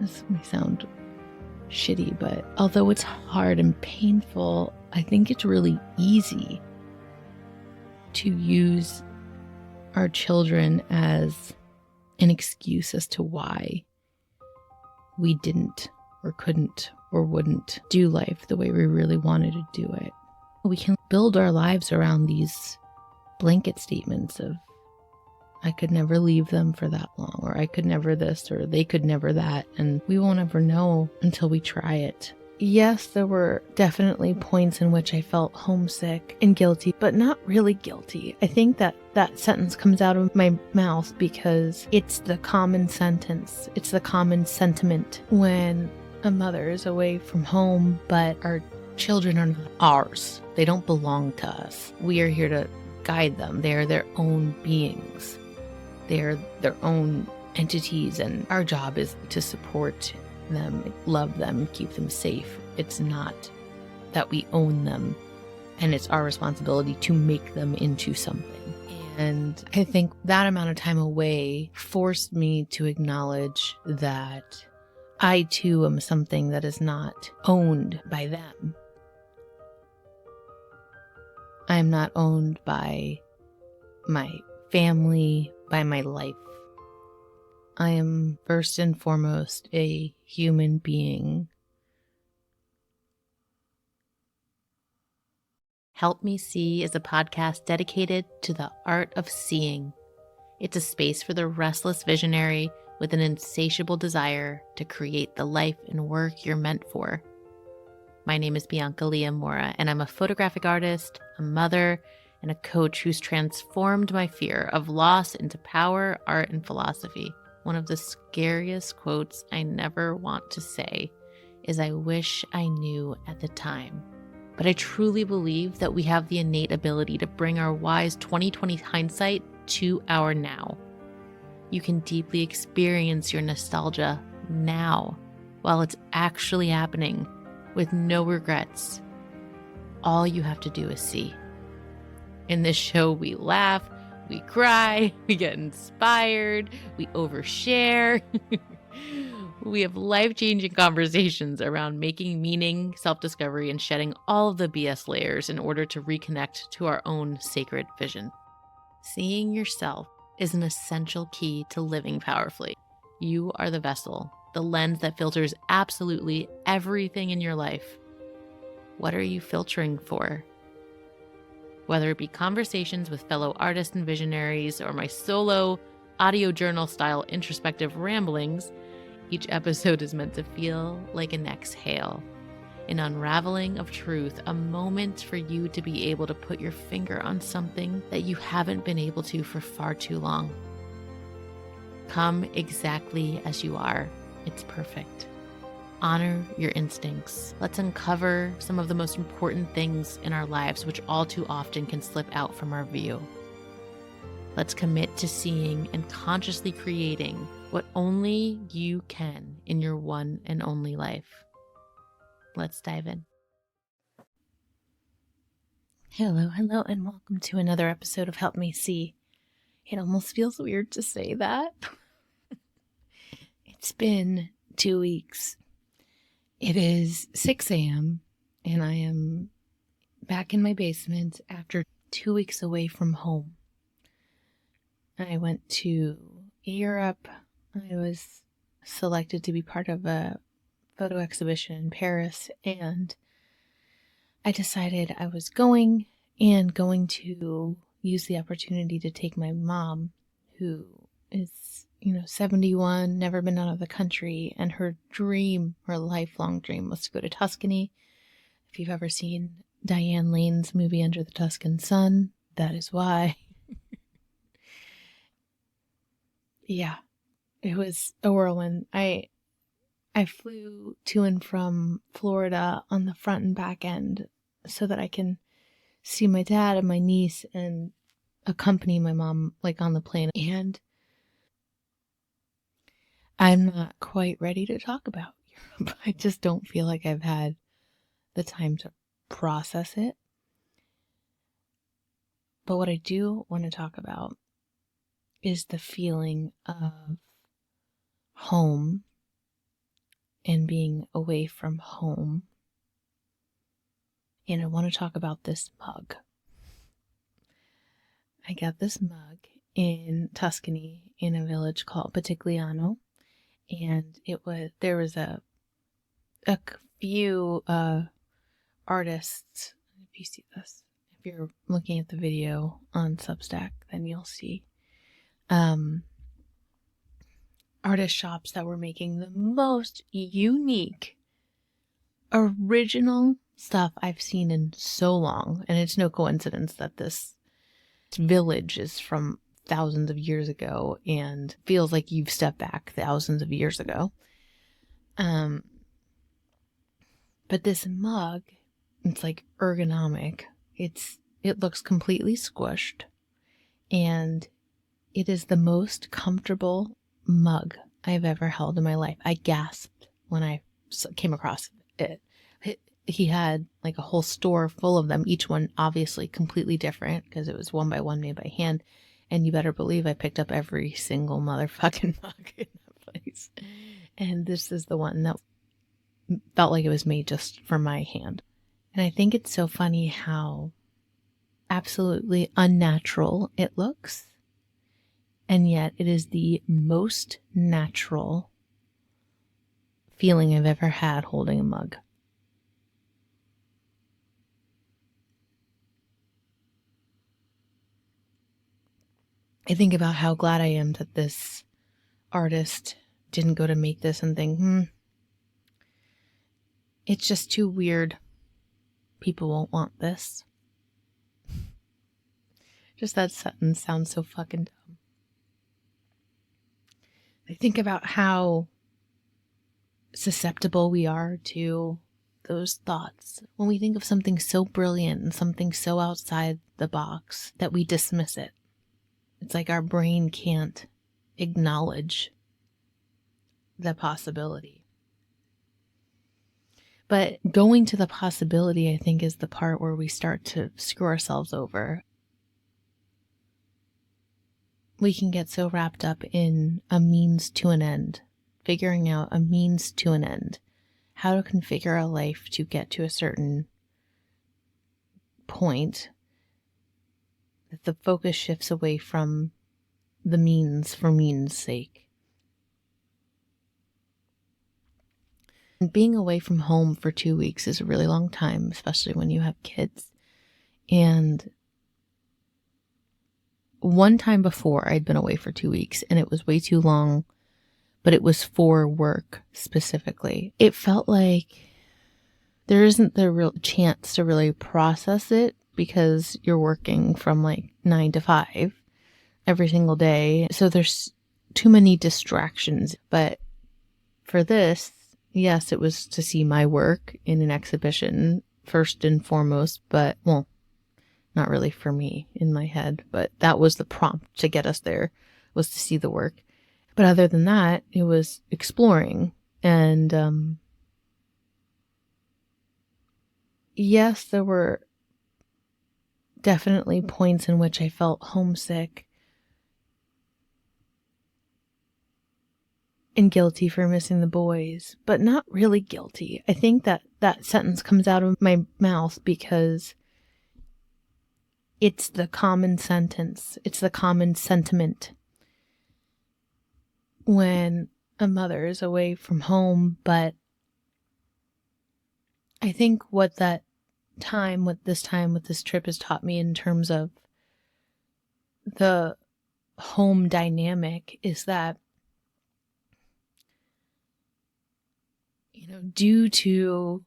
This may sound shitty, but although it's hard and painful, I think it's really easy to use our children as an excuse as to why we didn't or couldn't or wouldn't do life the way we really wanted to do it. We can build our lives around these blanket statements of, I could never leave them for that long, or I could never this, or they could never that, and we won't ever know until we try it. Yes, there were definitely points in which I felt homesick and guilty, but not really guilty. I think that sentence comes out of my mouth because it's the common sentence. It's the common sentiment when a mother is away from home, but our children are not ours. They don't belong to us. We are here to guide them. They are their own beings. They are their own entities, and our job is to support them, love them, keep them safe. It's not that we own them, and it's our responsibility to make them into something. And I think that amount of time away forced me to acknowledge that I too am something that is not owned by them. I am not owned by my family, by my life. I am first and foremost a human being. Help Me See is a podcast dedicated to the art of seeing. It's a space for the restless visionary with an insatiable desire to create the life and work you're meant for. My name is Bianca Leah Mora, and I'm a photographic artist, a mother, and a coach who's transformed my fear of loss into power, art, and philosophy. One of the scariest quotes I never want to say is, "I wish I knew at the time." But I truly believe that we have the innate ability to bring our wise 2020 hindsight to our now. You can deeply experience your nostalgia now while it's actually happening with no regrets. All you have to do is see. In this show, we laugh, we cry, we get inspired, we overshare. We have life-changing conversations around making meaning, self-discovery, and shedding all of the BS layers in order to reconnect to our own sacred vision. Seeing yourself is an essential key to living powerfully. You are the vessel, the lens that filters absolutely everything in your life. What are you filtering for? Whether it be conversations with fellow artists and visionaries or my solo audio journal style introspective ramblings, each episode is meant to feel like an exhale, an unraveling of truth, a moment for you to be able to put your finger on something that you haven't been able to for far too long. Come exactly as you are. It's perfect. Honor your instincts. Let's uncover some of the most important things in our lives, which all too often can slip out from our view. Let's commit to seeing and consciously creating what only you can in your one and only life. Let's dive in. Hello, and welcome to another episode of Help Me See. It almost feels weird to say that. It's been 2 weeks. It is 6 a.m. and I am back in my basement after 2 weeks away from home. I went to Europe. I was selected to be part of a photo exhibition in Paris, and I decided I was going to use the opportunity to take my mom, who is, 71, never been out of the country, and her lifelong dream was to go to Tuscany. If you've ever seen Diane Lane's movie Under the Tuscan Sun, that is why. Yeah, it was a whirlwind. I flew to and from Florida on the front and back end so that I can see my dad and my niece and accompany my mom on the plane. And I'm not quite ready to talk about Europe. I just don't feel like I've had the time to process it. But what I do want to talk about is the feeling of home and being away from home. And I want to talk about this mug. I got this mug in Tuscany in a village called Patigliano, and there was a few artists. If you see this, if you're looking at the video on Substack, then you'll see artist shops that were making the most unique, original stuff I've seen in so long. And it's no coincidence that this village is from thousands of years ago and feels like you've stepped back thousands of years ago. But this mug, it's like ergonomic. It looks completely squished, and it is the most comfortable mug I've ever held in my life. I gasped when I came across it. He had like a whole store full of them, each one obviously completely different because it was one by one made by hand. And you better believe I picked up every single motherfucking mug in that place. And this is the one that felt like it was made just for my hand. And I think it's so funny how absolutely unnatural it looks. And yet it is the most natural feeling I've ever had holding a mug. I think about how glad I am that this artist didn't go to make this and think, it's just too weird. People won't want this. Just that sentence sounds so fucking dumb. I think about how susceptible we are to those thoughts when we think of something so brilliant and something so outside the box that we dismiss it. It's like our brain can't acknowledge the possibility. But going to the possibility, I think, is the part where we start to screw ourselves over. We can get so wrapped up in a means to an end, figuring out a means to an end, how to configure a life to get to a certain point, that the focus shifts away from the means for means' sake. And being away from home for 2 weeks is a really long time, especially when you have kids. And one time before, I'd been away for 2 weeks and it was way too long, but it was for work specifically. It felt like there isn't the real chance to really process it because you're working from like 9 to 5 every single day. So there's too many distractions. But for this, yes, it was to see my work in an exhibition first and foremost, but well, not really for me in my head, but that was the prompt to get us there, was to see the work. But other than that, it was exploring. And yes, there were definitely points in which I felt homesick and guilty for missing the boys, but not really guilty. I think that that sentence comes out of my mouth because it's the common sentence. It's the common sentiment when a mother is away from home. But I think what this trip has taught me in terms of the home dynamic is that, due to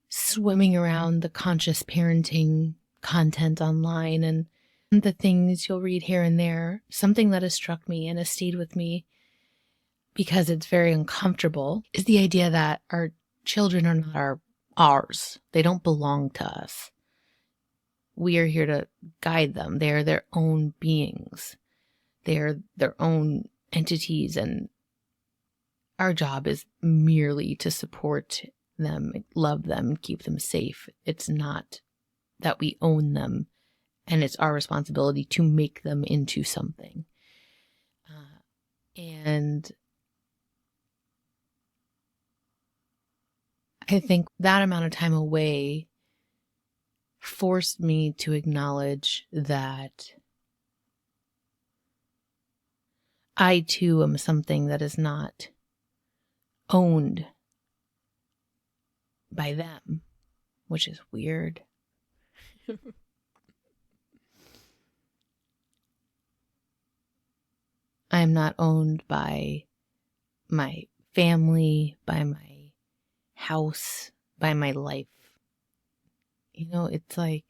swimming around the conscious parenting content online and the things you'll read here and there, something that has struck me and has stayed with me because it's very uncomfortable is the idea that our children are not ours. They don't belong to us. We are here to guide them. They are their own beings. They are their own entities, and our job is merely to support them, love them, keep them safe. It's not that we own them, and it's our responsibility to make them into something. And I think that amount of time away forced me to acknowledge that I too am something that is not owned by them, which is weird. I am not owned by my family, by my house, by my life. You know, it's like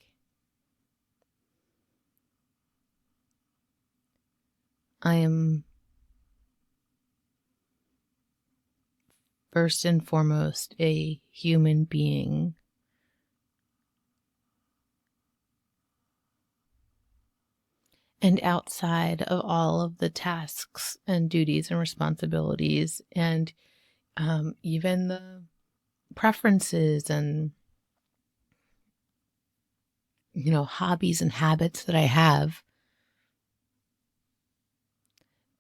I am first and foremost a human being. And outside of all of the tasks and duties and responsibilities and even the preferences and, hobbies and habits that I have,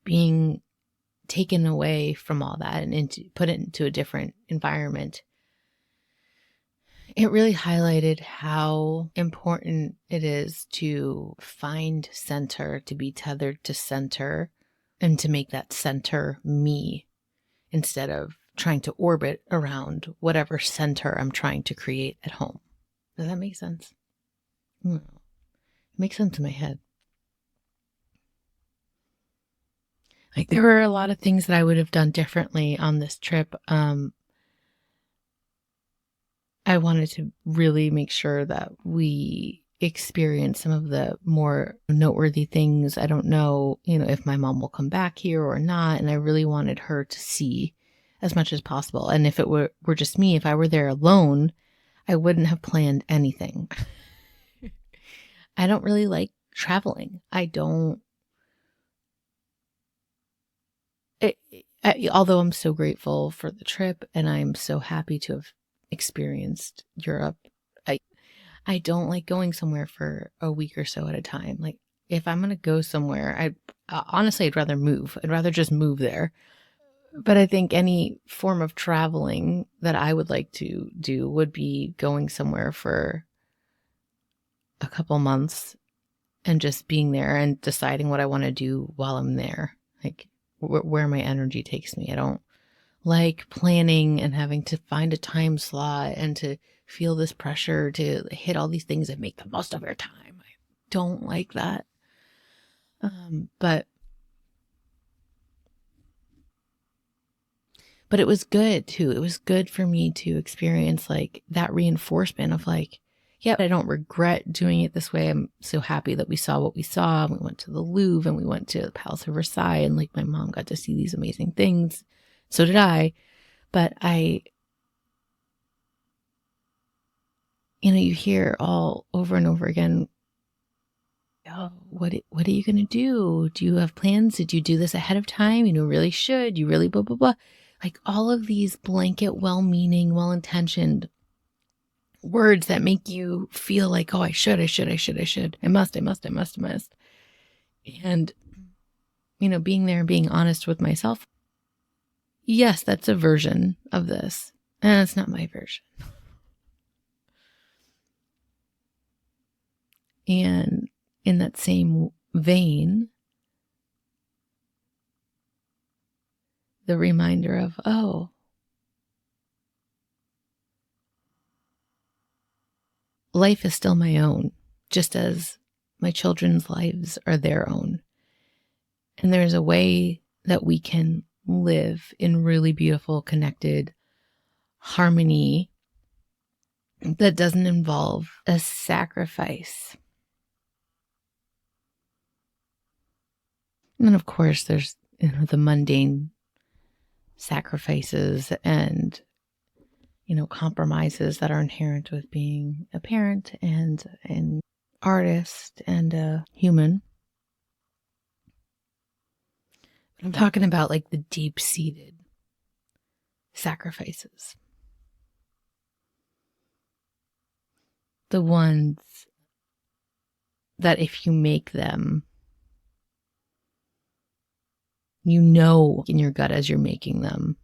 being taken away from all that and put it into a different environment, it really highlighted how important it is to find center, to be tethered to center, and to make that center me instead of trying to orbit around whatever center I'm trying to create at home. Does that make sense? No. It makes sense in my head. Like, there were a lot of things that I would have done differently on this trip. I wanted to really make sure that we experience some of the more noteworthy things. I don't know, if my mom will come back here or not. And I really wanted her to see as much as possible. And if it were just me, if I were there alone, I wouldn't have planned anything. I don't really like traveling. Although I'm so grateful for the trip and I'm so happy to have experienced Europe, I don't like going somewhere for a week or so at a time. Like, if I'm going to go somewhere, honestly, I'd rather move. I'd rather just move there. But I think any form of traveling that I would like to do would be going somewhere for a couple months and just being there and deciding what I want to do while I'm there. Like, where my energy takes me. I don't like planning and having to find a time slot and to feel this pressure to hit all these things and make the most of your time. I don't like that. But it was good too. It was good for me to experience like that reinforcement of like, yeah, I don't regret doing it this way. I'm so happy that we saw what we saw. We went to the Louvre and we went to the Palace of Versailles, and like my mom got to see these amazing things. So did I. But you hear all over and over again, oh, what are you going to do? Do you have plans? Did you do this ahead of time? Really should. You really blah, blah, blah. Like all of these blanket, well-meaning, well-intentioned words that make you feel like, oh, I should. I must. And, being there and being honest with myself. Yes, that's a version of this. And it's not my version. And in that same vein, the reminder of, oh, life is still my own, just as my children's lives are their own. And there's a way that we can live in really beautiful, connected harmony that doesn't involve a sacrifice. And then, of course, there's the mundane sacrifices and compromises that are inherent with being a parent and an artist and a human. I'm talking about like the deep-seated sacrifices. The ones that if you make them, in your gut as you're making them,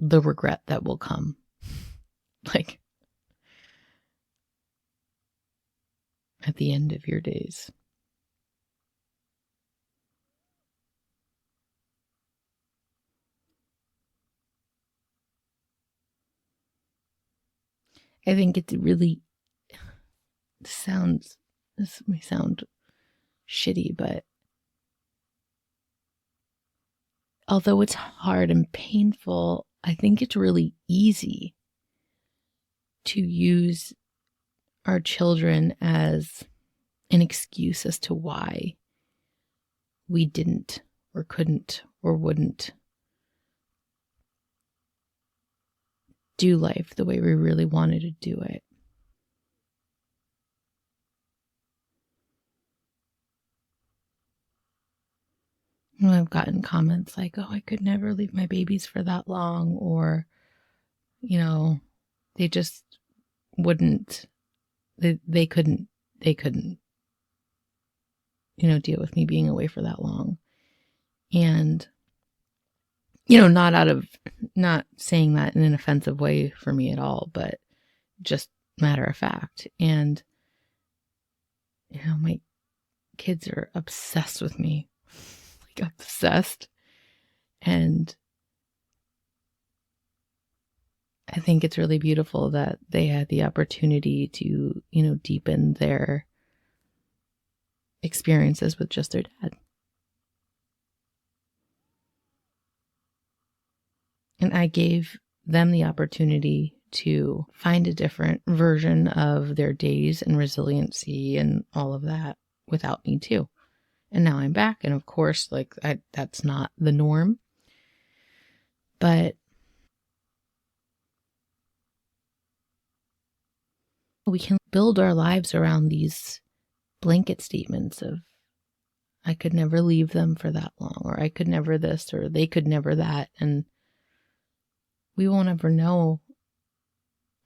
the regret that will come. Like at the end of your days. I think it's really this may sound shitty, but although it's hard and painful, I think it's really easy to use our children as an excuse as to why we didn't or couldn't or wouldn't do life the way we really wanted to do it. I've gotten comments like, oh, I could never leave my babies for that long, or, they just wouldn't, they couldn't, deal with me being away for that long. And, not saying that in an offensive way for me at all, but just matter of fact. And, my kids are obsessed with me, like obsessed. And I think it's really beautiful that they had the opportunity to, deepen their experiences with just their dad. And I gave them the opportunity to find a different version of their days and resiliency and all of that without me too. And now I'm back. And of course, that's not the norm. But we can build our lives around these blanket statements of, I could never leave them for that long, or I could never this, or they could never that. And we won't ever know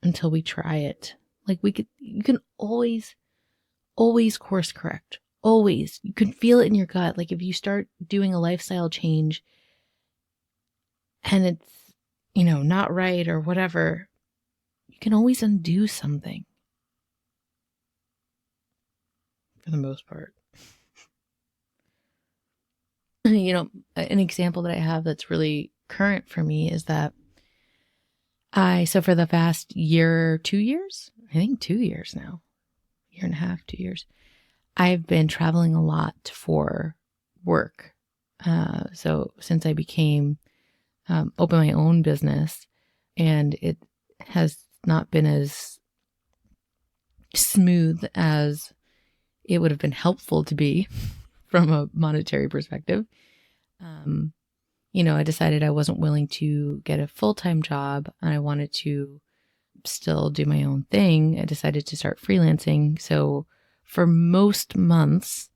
until we try it. You can always course correct. Always. You can feel it in your gut. Like if you start doing a lifestyle change and it's, not right or whatever, you can always undo something. For the most part. An example that I have that's really current for me is that so for the past year, 2 years, I think 2 years now, year and a half, 2 years, I've been traveling a lot for work. So since I became, opened my own business, and it has not been as smooth as it would have been helpful to be from a monetary perspective. I decided I wasn't willing to get a full-time job and I wanted to still do my own thing. I decided to start freelancing. So for most months,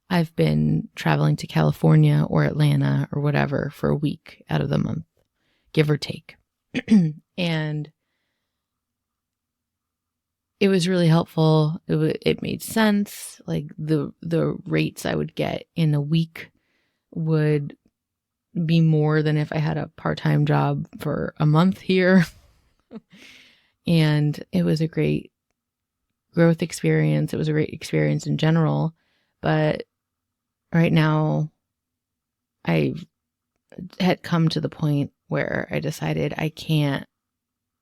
I've been traveling to California or Atlanta or whatever for a week out of the month, give or take. And it was really helpful. It made sense. Like the rates I would get in a week would be more than if I had a part-time job for a month here. And it was a great growth experience. It was a great experience in general. But right now, I had come to the point where I decided I can't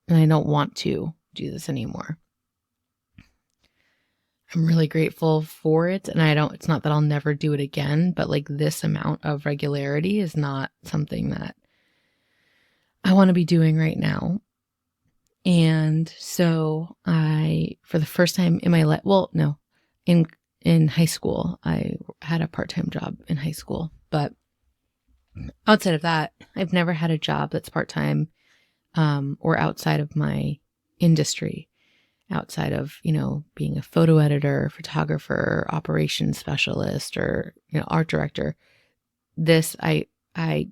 and I don't want to do this anymore. I'm really grateful for it. And it's not that I'll never do it again, but like this amount of regularity is not something that I want to be doing right now. And so for the first time in my life, in high school, I had a part-time job in high school, but outside of that, I've never had a job that's part-time, or outside of my industry. Outside of, being a photo editor, photographer, operations specialist, or, art director. I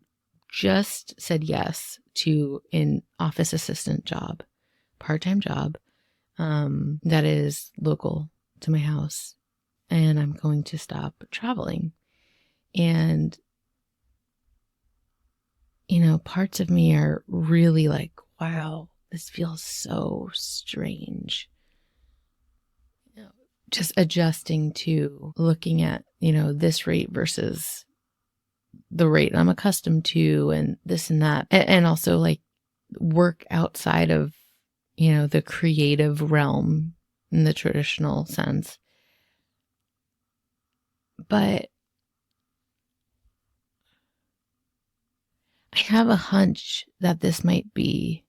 just said yes to an office assistant job, part-time job, that is local to my house. And I'm going to stop traveling. And parts of me are really like, wow, this feels so strange. Just adjusting to looking at, this rate versus the rate I'm accustomed to and this and that. And also like work outside of, the creative realm in the traditional sense. But I have a hunch that this might be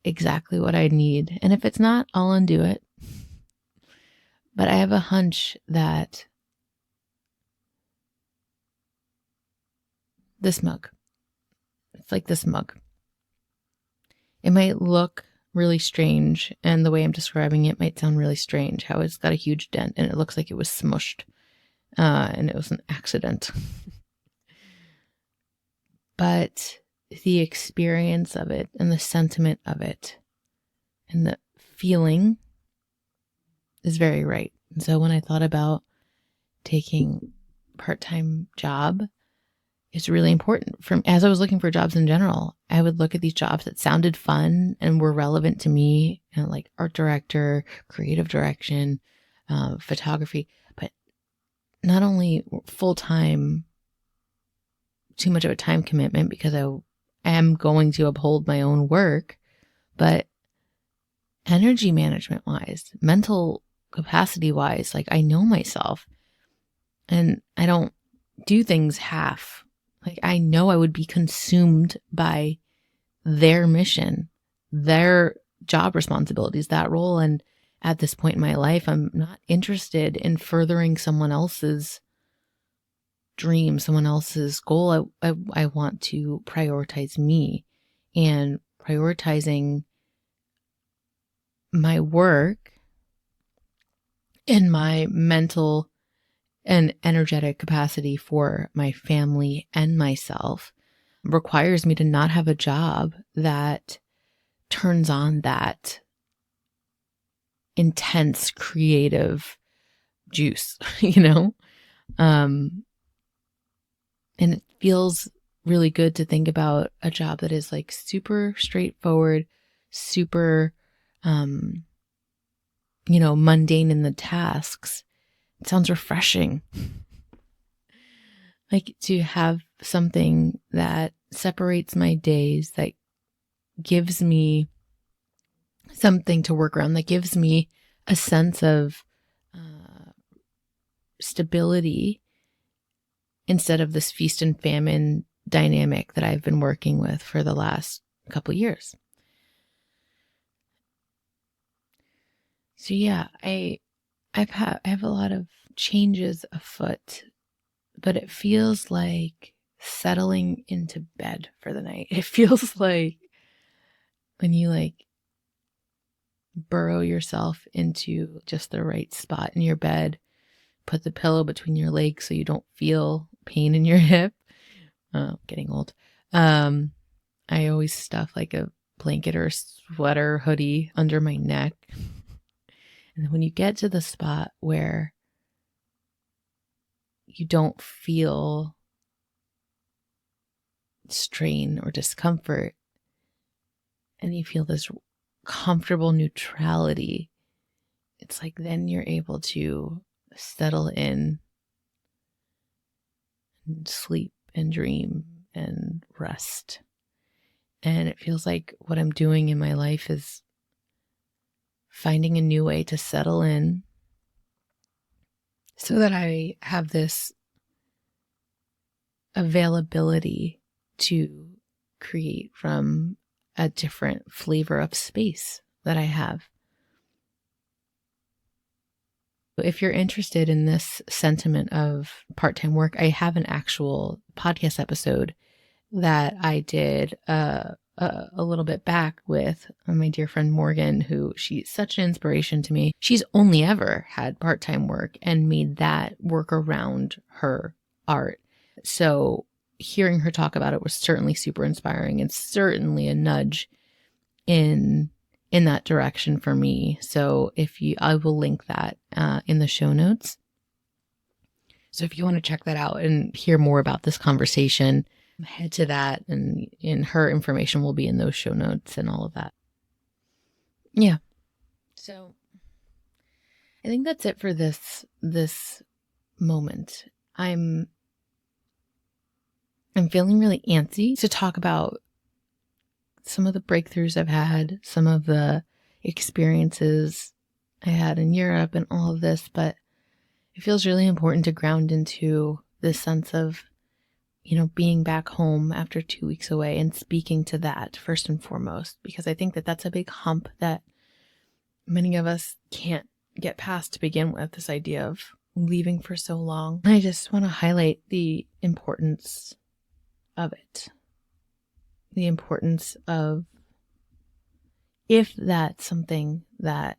exactly what I need. And if it's not, I'll undo it. But I have a hunch that this mug, it's like this mug. It might look really strange, and the way I'm describing it might sound really strange, how it's got a huge dent and it looks like it was smushed and it was an accident. But the experience of it and the sentiment of it and the feeling is very right. And so when I thought about taking a part-time job, it's really important as I was looking for jobs in general. I would look at these jobs that sounded fun and were relevant to me, like art director, creative direction, photography, but not only full-time, too much of a time commitment because I am going to uphold my own work, but energy management wise, mental capacity wise, like I know myself and I don't do things half. Like I know I would be consumed by their mission, their job responsibilities, that role. And at this point in my life, I'm not interested in furthering someone else's dream, someone else's goal. I want to prioritize me, and prioritizing my work and my mental and energetic capacity for my family and myself requires me to not have a job that turns on that intense creative juice, and it feels really good to think about a job that is like super straightforward, super, mundane in the tasks. It sounds refreshing. Like to have something that separates my days, that gives me something to work around, that gives me a sense of stability instead of this feast and famine dynamic that I've been working with for the last couple years. So yeah, I have a lot of changes afoot, but it feels like settling into bed for the night. It feels like when you like burrow yourself into just the right spot in your bed, put the pillow between your legs so you don't feel pain in your hip. Getting old. I always stuff like a blanket or a sweater, hoodie under my neck. And then when you get to the spot where you don't feel strain or discomfort, and you feel this comfortable neutrality, it's like then you're able to settle in and sleep and dream and rest. And it feels like what I'm doing in my life is finding a new way to settle in so that I have this availability to create from a different flavor of space that I have. If you're interested in this sentiment of part-time work, I have an actual podcast episode that I did a little bit back with my dear friend Morgan, who she's such an inspiration to me. She's only ever had part-time work and made that work around her art. So hearing her talk about it was certainly super inspiring and certainly a nudge in that direction for me. So I will link that in the show notes. So if you want to check that out and hear more about this conversation, head to that, and her information will be in those show notes and all of that. Yeah. So I think that's it for this moment. I'm feeling really antsy to talk about some of the breakthroughs I've had, some of the experiences I had in Europe and all of this, but it feels really important to ground into this sense of, being back home after 2 weeks away and speaking to that first and foremost, because I think that that's a big hump that many of us can't get past to begin with, this idea of leaving for so long. I just want to highlight the importance of it. The importance of, if that's something that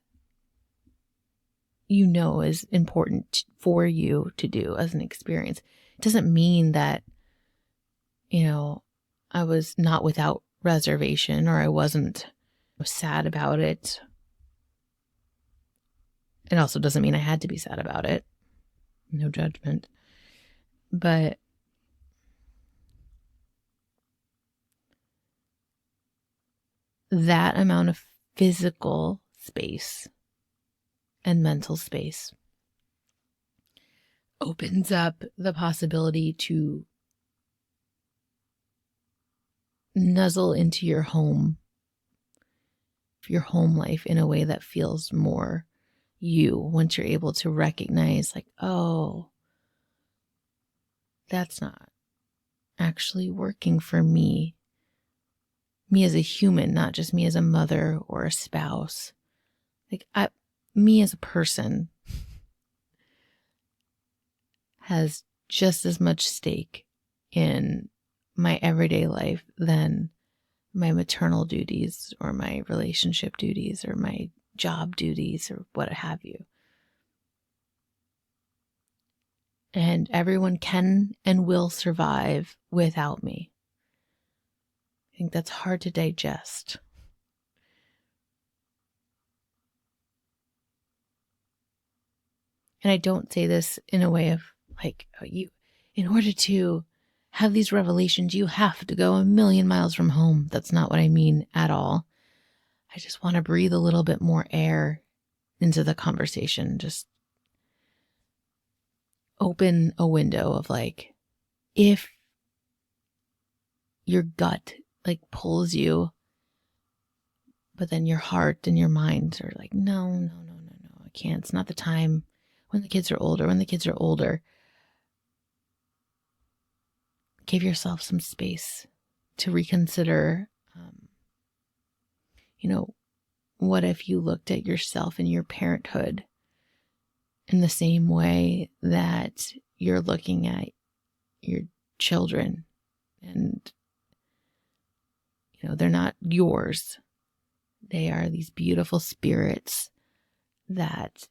is important for you to do as an experience, it doesn't mean that, I was not without reservation or I wasn't sad about it. It also doesn't mean I had to be sad about it. No judgment. But that amount of physical space and mental space opens up the possibility to nuzzle into your home life in a way that feels more you, once you're able to recognize, like, oh, that's not actually working for me as a human, not just me as a mother or a spouse. Like, me as a person has just as much stake in my everyday life than my maternal duties or my relationship duties or my job duties or what have you. And everyone can and will survive without me. I think that's hard to digest. And I don't say this in a way of like, in order to have these revelations, you have to go 1,000,000 miles from home. That's not what I mean at all. I just want to breathe a little bit more air into the conversation. Just open a window of, like, if your gut pulls you, but then your heart and your mind are like, no, I can't. It's not the time. When the kids are older, give yourself some space to reconsider. What if you looked at yourself and your parenthood in the same way that you're looking at your children, and they're not yours. They are these beautiful spirits that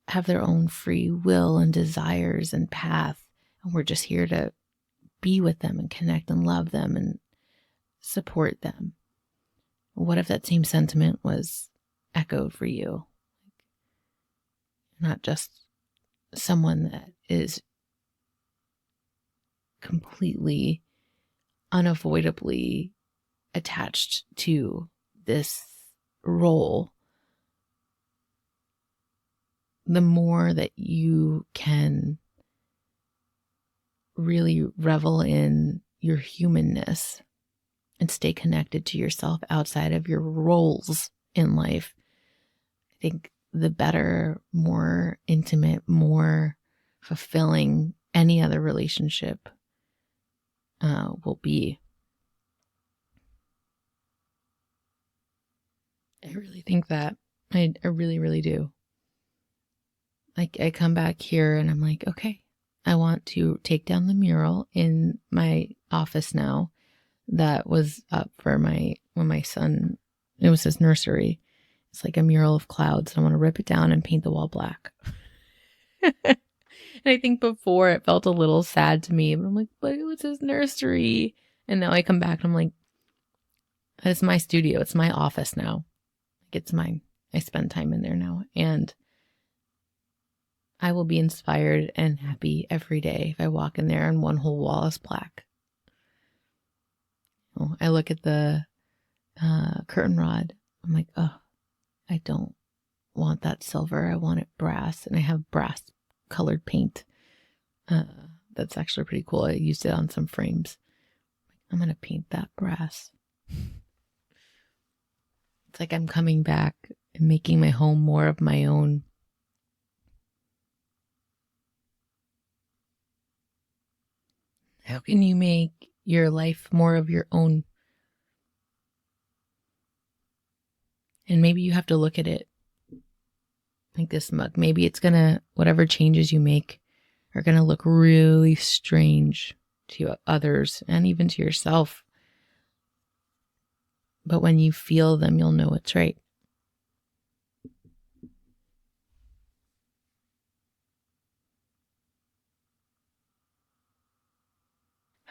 have their own free will and desires and path, and we're just here to be with them and connect and love them and support them. What if that same sentiment was echoed for you? Not just someone that is completely, unavoidably attached to this role. The more that you can really revel in your humanness and stay connected to yourself outside of your roles in life, I think the better, more intimate, more fulfilling any other relationship will be. I really think that. I really, really do. I come back here and I'm like, okay, I want to take down the mural in my office now that was up for when my son, it was his nursery. It's like a mural of clouds. I want to rip it down and paint the wall black. And I think before it felt a little sad to me, but I'm like, but it was his nursery. And now I come back and I'm like, it's my studio. It's my office now. It's mine. I spend time in there now. And I will be inspired and happy every day if I walk in there and one whole wall is black. I look at the curtain rod. I'm like, oh, I don't want that silver. I want it brass. And I have brass colored paint. That's actually pretty cool. I used it on some frames. I'm going to paint that brass. It's like I'm coming back and making my home more of my own. How can you make your life more of your own? And maybe you have to look at it like this mug. Maybe it's whatever changes you make are going to look really strange to others and even to yourself. But when you feel them, you'll know it's right.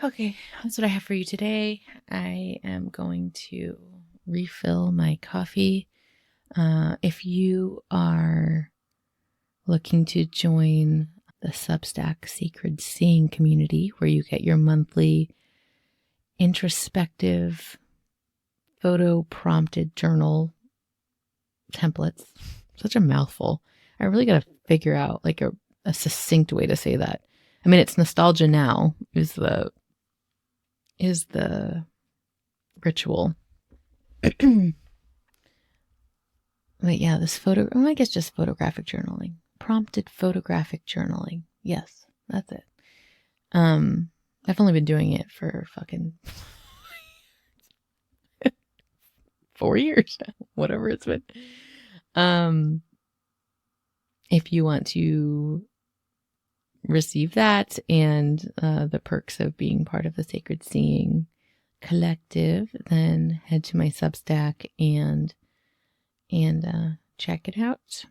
Okay, that's what I have for you today. I am going to refill my coffee. If you are looking to join the Substack Sacred Seeing community, where you get your monthly introspective photo prompted journal templates, such a mouthful. I really got to figure out like a succinct way to say that. I mean, it's nostalgia now is the ritual. But yeah, this I guess just photographic journaling. Prompted photographic journaling. Yes, that's it. I've only been doing it for fucking 4 years now, whatever it's been. If you want to receive that and the perks of being part of the Sacred Seeing Collective, then head to my Substack and check it out.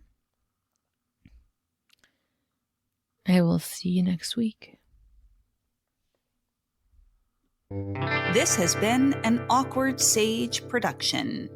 I will see you next week. This has been an Awkward Sage production.